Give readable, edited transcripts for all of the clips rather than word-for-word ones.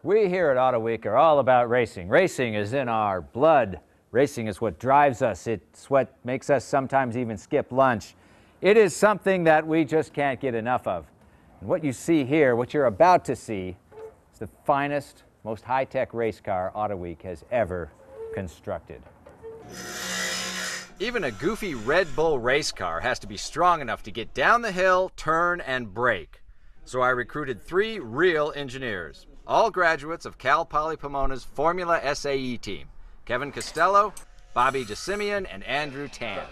We here at Autoweek are all about racing. Racing is in our blood. Racing is what drives us. It's what makes us sometimes even skip lunch. It is something that we just can't get enough of. And what you see here, what you're about to see, is the finest, most high-tech race car Autoweek has ever constructed. Even a goofy Red Bull race car has to be strong enough to get down the hill, turn, and brake. So I recruited 3 real engineers, all graduates of Cal Poly Pomona's Formula SAE team: Kevin Costello, Bobby DeSimeon, and Andrew Tan.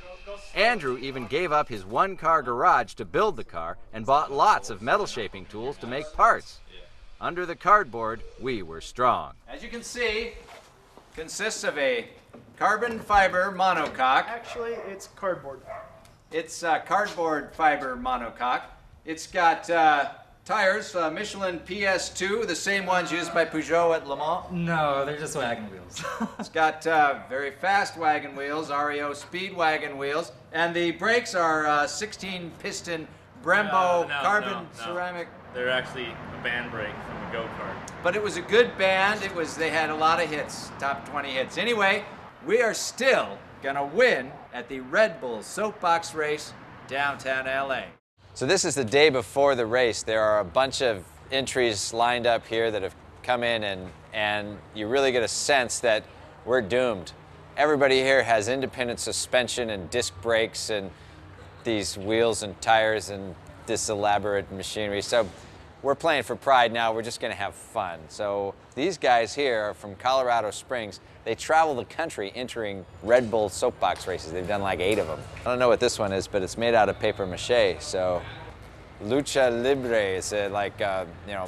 Andrew even gave up his one-car garage to build the car and bought lots of metal shaping tools to make parts. Under the cardboard, we were strong. As you can see, consists of a carbon fiber monocoque. Actually, it's cardboard. It's cardboard fiber monocoque. It's got tires, Michelin PS2, the same ones used by Peugeot at Le Mans. No, they're just wagon wheels. It's got very fast wagon wheels, REO speed wagon wheels, and the brakes are 16-piston Brembo carbon ceramic. They're actually a band brake from a go-kart. But it was a good band. They had a lot of hits, top 20 hits. Anyway, we are still gonna win at the Red Bull Soapbox Race downtown LA. So this is the day before the race. There are a bunch of entries lined up here that have come in, and you really get a sense that we're doomed. Everybody here has independent suspension and disc brakes and these wheels and tires and this elaborate machinery. So we're playing for pride now. We're just going to have fun. So these guys here are from Colorado Springs. They travel the country entering Red Bull soapbox races. They've done like 8 of them. I don't know what this one is, but it's made out of paper mache. So lucha libre is like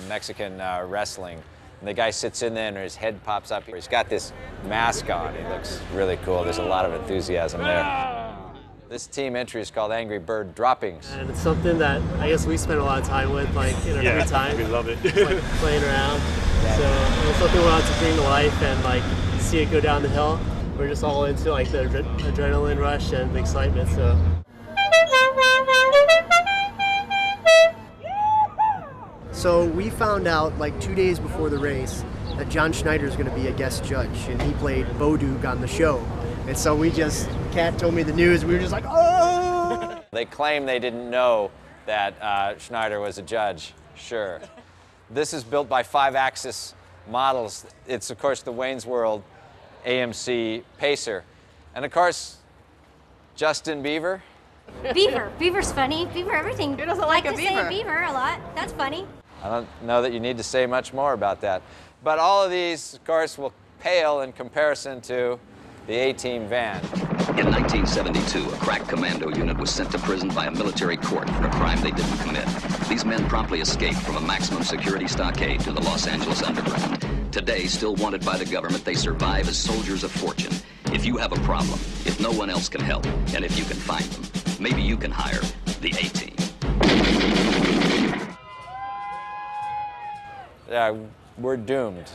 Mexican wrestling. And the guy sits in there and his head pops up. He's got this mask on. He looks really cool. There's a lot of enthusiasm there. This team entry is called Angry Bird Droppings. And it's something that I guess we spend a lot of time with, like in our free time. We love it. Like playing around. So it's something we want to bring to life and like see it go down the hill. We're just all into like the adrenaline rush and the excitement. So we found out like 2 days before the race that John Schneider is going to be a guest judge, and he played Bodug on the show. And so Kat told me the news, we were just like, oh! They claim they didn't know that Schneider was a judge. Sure. This is built by 5-axis models. It's, of course, the Wayne's World AMC Pacer. And, of course, Justin Bieber. Beaver. Beaver's funny. Beaver everything. Who doesn't like a beaver? I like to say beaver a lot. That's funny. I don't know that you need to say much more about that. But all of these, of course, will pale in comparison to the A-Team van. In 1972, a crack commando unit was sent to prison by a military court for a crime they didn't commit. These men promptly escaped from a maximum security stockade to the Los Angeles underground. Today, still wanted by the government, they survive as soldiers of fortune. If you have a problem, if no one else can help, and if you can find them, maybe you can hire the A-Team. Yeah, we're doomed.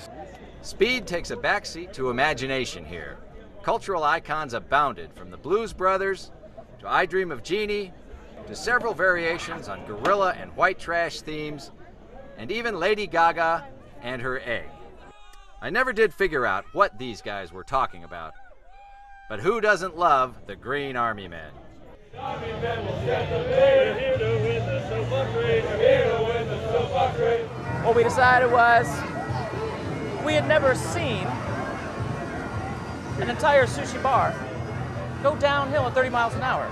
Speed takes a backseat to imagination here. Cultural icons abounded, from the Blues Brothers to I Dream of Jeannie to several variations on gorilla and white trash themes, and even Lady Gaga and her egg. I never did figure out what these guys were talking about, but who doesn't love the Green Army Men? What we decided was we had never seen an entire sushi bar go downhill at 30 miles an hour.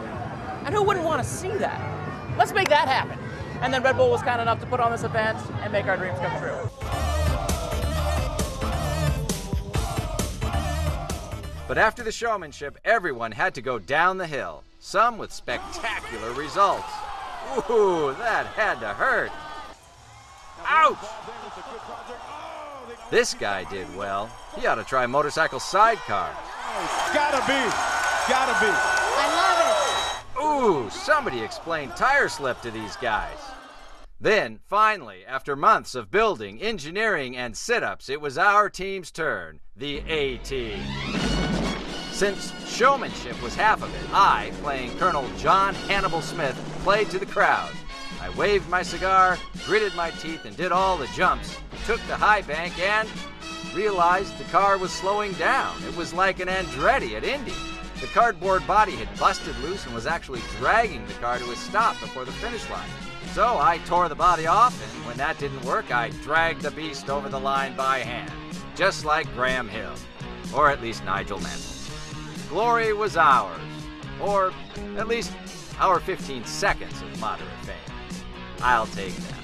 And who wouldn't want to see that? Let's make that happen. And then Red Bull was kind enough to put on this event and make our dreams come true. But after the showmanship, everyone had to go down the hill, some with spectacular results. Ooh, that had to hurt. Ouch! This guy did well. He ought to try motorcycle sidecar. Gotta be. I love it. Ooh, somebody explain tire slip to these guys. Then, finally, after months of building, engineering, and sit-ups, it was our team's turn, the A-Team. Since showmanship was half of it, I, playing Colonel John Hannibal Smith, played to the crowd. I waved my cigar, gritted my teeth, and did all the jumps took the high bank and realized the car was slowing down. It was like an Andretti at Indy. The cardboard body had busted loose and was actually dragging the car to a stop before the finish line. So I tore the body off, and when that didn't work, I dragged the beast over the line by hand, just like Graham Hill, or at least Nigel Mansell. Glory was ours, or at least our 15 seconds of moderate fame. I'll take that.